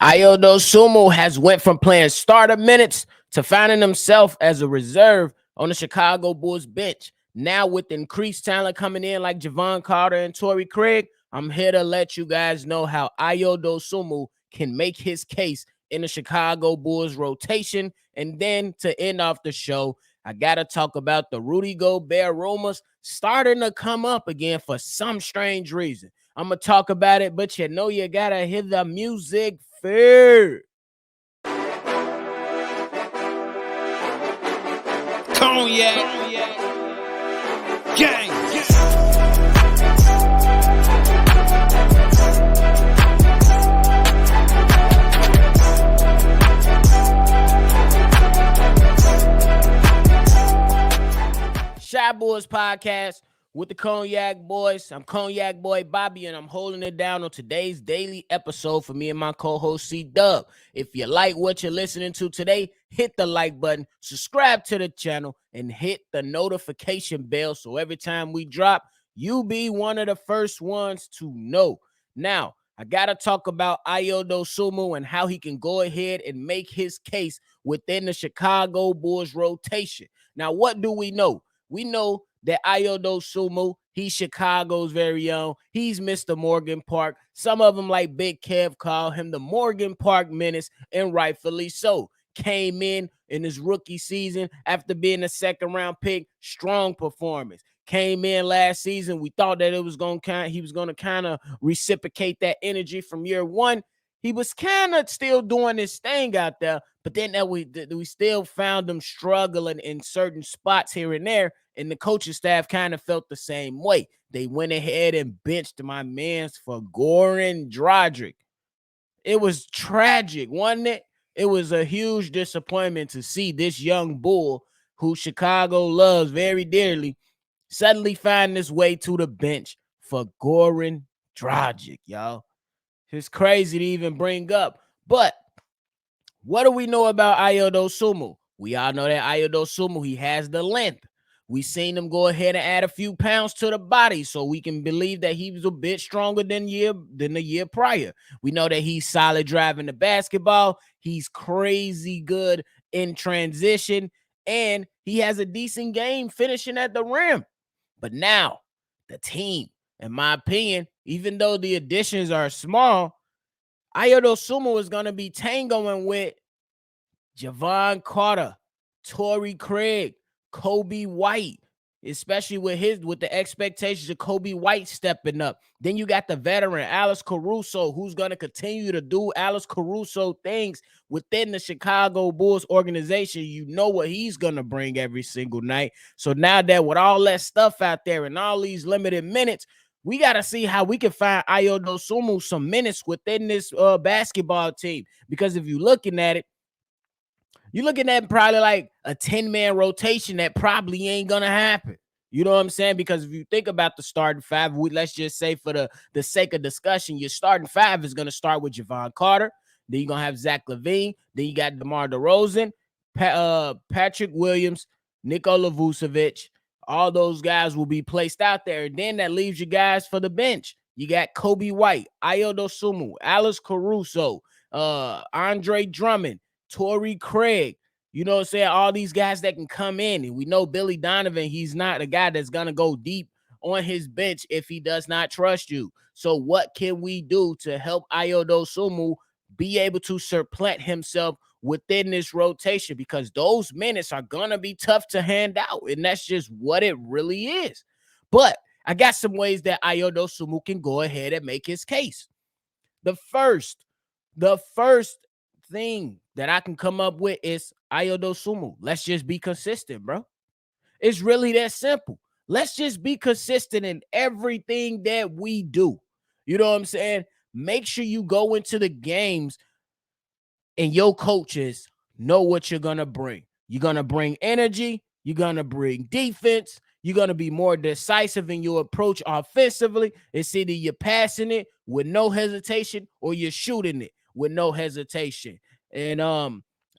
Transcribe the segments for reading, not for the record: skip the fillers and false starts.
Ayo Dosunmu has went from playing starter minutes to finding himself as a reserve on the Chicago Bulls bench. Now with increased talent coming in like Javon Carter and Torrey Craig, I'm here to let you guys know how Ayo Dosunmu can make his case in the Chicago Bulls rotation. And then to end off the show, I got to talk about the Rudy Gobert rumors starting to come up again for some strange reason. I'm going to talk about it, but you know you got to hear the music first. Cognac. Gang. Shy Boys Podcast with the Cognac Boys. I'm Cognac Boy Bobby, and I'm holding it down on today's daily episode for me and my co-host C-Dub. If you like what you're listening to today, hit the like button, subscribe to the channel, and hit the notification bell so every time we drop, you be one of the first ones to know. Now, I got to talk about Ayo Dosunmu and how he can go ahead and make his case within the Chicago Bulls rotation. Now, what do we know? We know that Ayo Dosunmu, he's Chicago's very own. He's Mr. Morgan Park. Some of them, like Big Kev, call him the Morgan Park Menace, and rightfully so. Came in his rookie season after being a second-round pick. Strong performance. Came in last season. We thought that he was going to kind of reciprocate that energy from year one. He was kind of still doing his thing out there, but then we still found him struggling in certain spots here and there, and the coaching staff kind of felt the same way. They went ahead and benched my mans for Goran Dragic. It was tragic, wasn't it? It was a huge disappointment to see this young bull who Chicago loves very dearly suddenly find his way to the bench for Goran Dragic, y'all. It's crazy to even bring up. But what do we know about Ayo Dosunmu? We all know that Ayo Dosunmu, he has the length. We seen him go ahead and add a few pounds to the body, so we can believe that he was a bit stronger than the year prior. We know that he's solid driving the basketball. He's crazy good in transition, and he has a decent game finishing at the rim. But now, the team, in my opinion, even though the additions are small, Ayo Dosunmu is going to be tangoing with Javon Carter, Torrey Craig, Kobe White, especially with the expectations of Kobe White stepping up. Then you got the veteran Alex Caruso, who's going to continue to do Alex Caruso things within the Chicago Bulls organization. You know what he's going to bring every single night. So now that with all that stuff out there and all these limited minutes, we got to see how we can find Ayo Dosunmu some minutes within this basketball team. Because if you're looking at it, you're looking at probably like a 10-man rotation that probably ain't going to happen. You know what I'm saying? Because if you think about the starting five, let's just say for the sake of discussion, your starting five is going to start with Javon Carter. Then you're going to have Zach LaVine. Then you got DeMar DeRozan, Patrick Williams, Nikola Vucevic. All those guys will be placed out there. And then that leaves you guys for the bench. You got Kobe White, Ayo Dosunmu, Alex Caruso, Andre Drummond, Torrey Craig, you know what I'm saying? All these guys that can come in. And we know Billy Donovan, he's not a guy that's going to go deep on his bench if he does not trust you. So what can we do to help Ayo Dosunmu be able to supplant himself within this rotation? Because those minutes are going to be tough to hand out. And that's just what it really is. But I got some ways that Ayo Dosunmu can go ahead and make his case. The first thing that I can come up with is Ayo Dosunmu. Let's just be consistent, bro. It's really that simple. Let's just be consistent in everything that we do. You know what I'm saying? Make sure you go into the games and your coaches know what you're going to bring. You're going to bring energy. You're going to bring defense. You're going to be more decisive in your approach offensively. It's either you're passing it with no hesitation or you're shooting it with no hesitation. And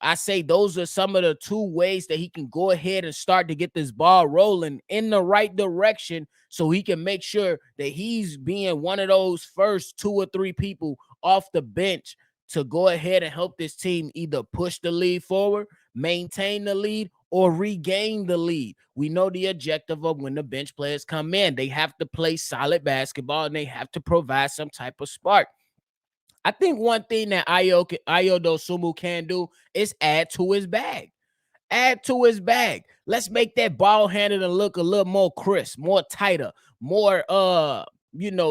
I say those are some of the two ways that he can go ahead and start to get this ball rolling in the right direction so he can make sure that he's being one of those first 2 or 3 people off the bench to go ahead and help this team either push the lead forward, maintain the lead, or regain the lead. We know the objective of when the bench players come in. They have to play solid basketball and they have to provide some type of spark. I think one thing that Ayo Dosunmu can do is add to his bag. Add to his bag. Let's make that ball handler look a little more crisp, more tighter, more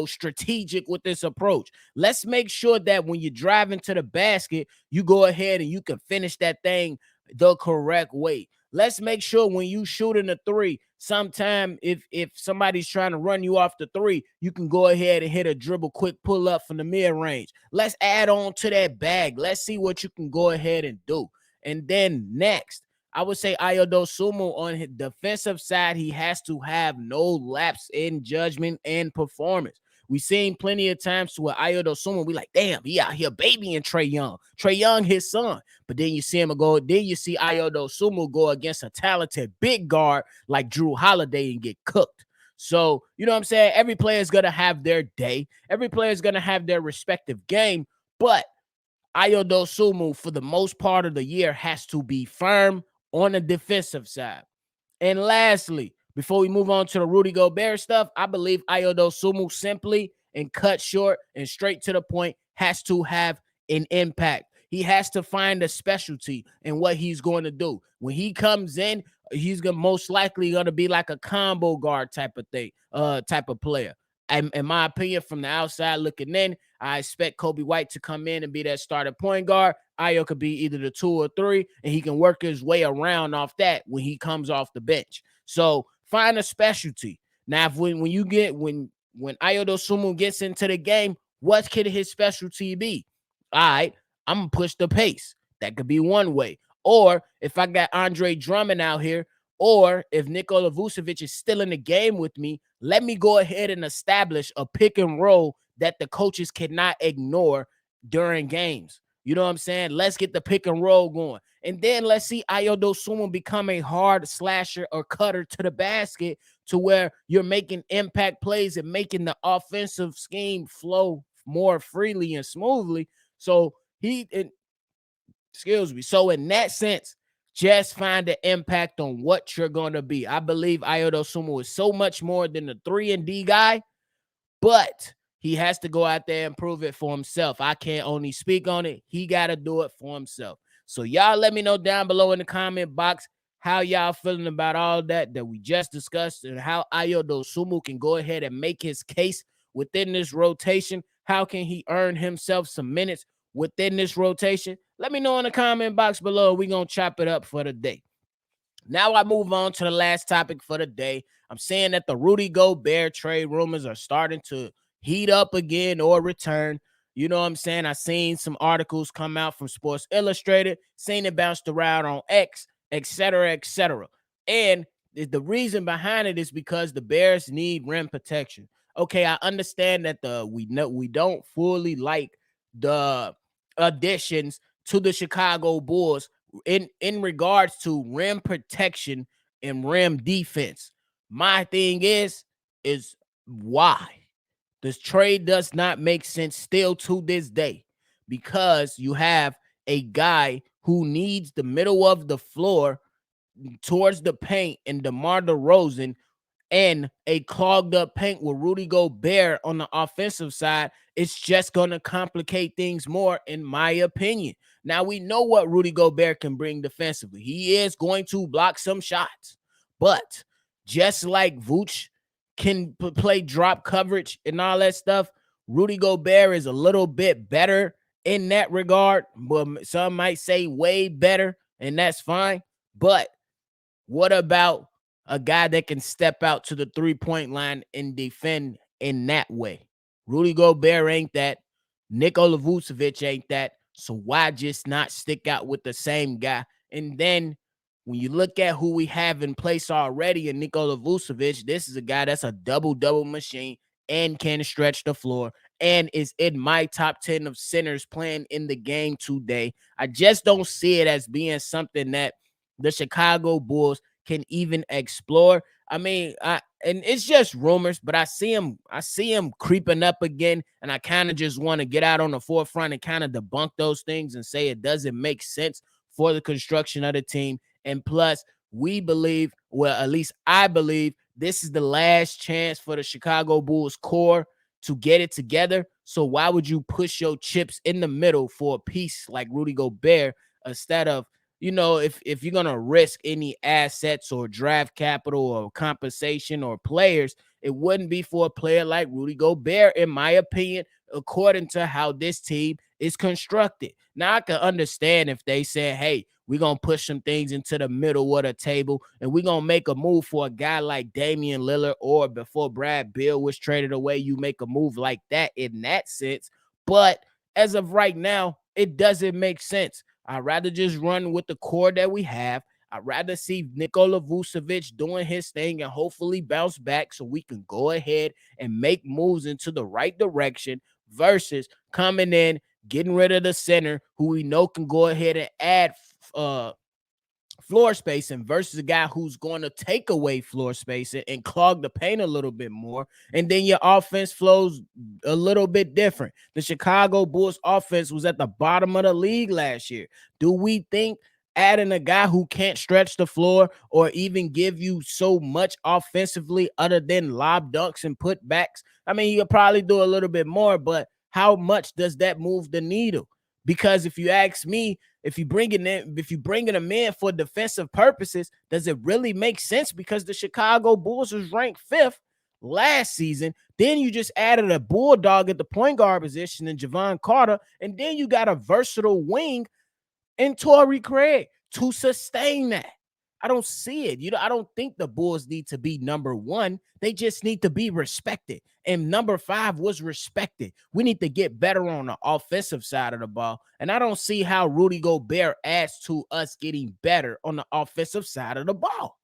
strategic with this approach. Let's make sure that when you drive into the basket, you go ahead and you can finish that thing the correct way. Let's make sure when you shoot in the three, sometime if somebody's trying to run you off the three, you can go ahead and hit a dribble quick pull up from the mid range. Let's add on to that bag. Let's see what you can go ahead and do. And then next, I would say Ayo Dosunmu on his defensive side, he has to have no lapse in judgment and performance. We've seen plenty of times to where Ayo Dosunmu, we like, damn, he out here babying Trae Young. Trae Young, his son. But then you see him go, then you see Ayo Dosunmu go against a talented big guard like Drew Holiday and get cooked. So, you know what I'm saying? Every player is going to have their day. Every player is going to have their respective game. But Ayo Dosunmu, for the most part of the year, has to be firm on the defensive side. And lastly, before we move on to the Rudy Gobert stuff, I believe Ayo Dosunmu simply and cut short and straight to the point has to have an impact. He has to find a specialty in what he's going to do. When he comes in, he's gonna most likely going to be like a combo guard type of thing, type of player. And in my opinion, from the outside looking in, I expect Kobe White to come in and be that starting point guard. Ayo could be either the 2 or 3, and he can work his way around off that when he comes off the bench. So find a specialty. Now, if when Ayo Dosunmu gets into the game, what could his specialty be? All right, I'm gonna push the pace. That could be one way. Or if I got Andre Drummond out here, or if Nikola Vucevic is still in the game with me, let me go ahead and establish a pick and roll that the coaches cannot ignore during games. You know what I'm saying? Let's get the pick and roll going. And then let's see Ayo Dosunmu become a hard slasher or cutter to the basket to where you're making impact plays and making the offensive scheme flow more freely and smoothly. So So in that sense, just find the impact on what you're going to be. I believe Ayo Dosunmu is so much more than the 3-and-D guy, but he has to go out there and prove it for himself. I can't only speak on it. He got to do it for himself. So y'all let me know down below in the comment box how y'all feeling about all that we just discussed and how Ayo Dosunmu can go ahead and make his case within this rotation. How can he earn himself some minutes within this rotation? Let me know in the comment box below. We're going to chop it up for the day. Now I move on to the last topic for the day. I'm saying that the Rudy Gobert trade rumors are starting to heat up again or return. You know what I'm saying? I seen some articles come out from Sports Illustrated, seen it bounced around on X, etc., etc. And the reason behind it is because the Bears need rim protection. Okay, I understand that we don't fully like the additions to the Chicago Bulls in regards to rim protection and rim defense. My thing is why this trade does not make sense still to this day, because you have a guy who needs the middle of the floor towards the paint and DeMar DeRozan, and a clogged up paint with Rudy Gobert on the offensive side. It's just going to complicate things more, in my opinion. Now, we know what Rudy Gobert can bring defensively. He is going to block some shots. But just like Vooch can play drop coverage and all that stuff, Rudy Gobert is a little bit better in that regard. But some might say way better, and that's fine. But what about a guy that can step out to the three-point line and defend in that way? Rudy Gobert ain't that. Nikola Vucevic ain't that. So why just not stick out with the same guy? And then when you look at who we have in place already in Nikola Vucevic, this is a guy that's a double-double machine and can stretch the floor and is in my top 10 of centers playing in the game today. I just don't see it as being something that the Chicago Bulls can even explore. I mean, and it's just rumors, but I see him creeping up again, and I kind of just want to get out on the forefront and kind of debunk those things and say it doesn't make sense for the construction of the team. And plus, we believe, well, at least I believe, this is the last chance for the Chicago Bulls core to get it together. So why would you push your chips in the middle for a piece like Rudy Gobert instead of, if you're gonna risk any assets or draft capital or compensation or players, it wouldn't be for a player like Rudy Gobert, in my opinion, according to how this team is constructed. Now I can understand if they said, hey, we're gonna push some things into the middle of the table and we're gonna make a move for a guy like Damian Lillard, or before Brad Beal was traded away, you make a move like that in that sense. But as of right now, it doesn't make sense. I'd rather just run with the core that we have. I'd rather see Nikola Vucevic doing his thing and hopefully bounce back so we can go ahead and make moves into the right direction versus coming in, getting rid of the center who we know can go ahead and add floor spacing versus a guy who's going to take away floor spacing and clog the paint a little bit more. And then your offense flows a little bit different. The Chicago Bulls offense was at the bottom of the league last year. Do we think adding a guy who can't stretch the floor or even give you so much offensively other than lob dunks and putbacks? I mean, you'll probably do a little bit more, but how much does that move the needle? Because if you ask me, if you bringing them in for defensive purposes, does it really make sense? Because the Chicago Bulls was ranked 5th last season. Then you just added a bulldog at the point guard position in Javon Carter, and then you got a versatile wing in Torrey Craig to sustain that. I don't see it. I don't think the Bulls need to be number 1. They just need to be respected. And number 5 was respected. We need to get better on the offensive side of the ball. And I don't see how Rudy Gobert adds to us getting better on the offensive side of the ball.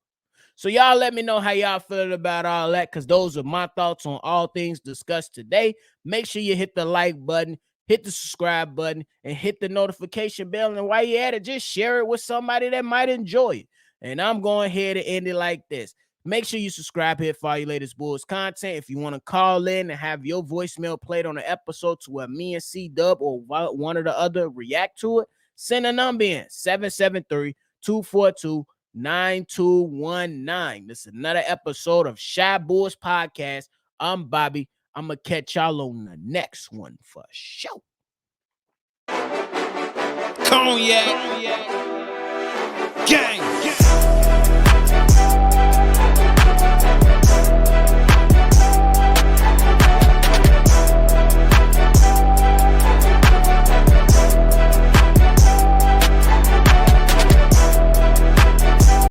So y'all let me know how y'all feeling about all that, because those are my thoughts on all things discussed today. Make sure you hit the like button, hit the subscribe button, and hit the notification bell. And while you're at it, just share it with somebody that might enjoy it. And I'm going ahead and end it like this. Make sure you subscribe here for all your latest Bulls content. If you want to call in and have your voicemail played on the episode to where me and C-Dub or one or the other react to it, send a number in, 773-242-9219. This is another episode of Shy Bulls Podcast. I'm Bobby. I'm going to catch y'all on the next one for sure. Cognac. Gang.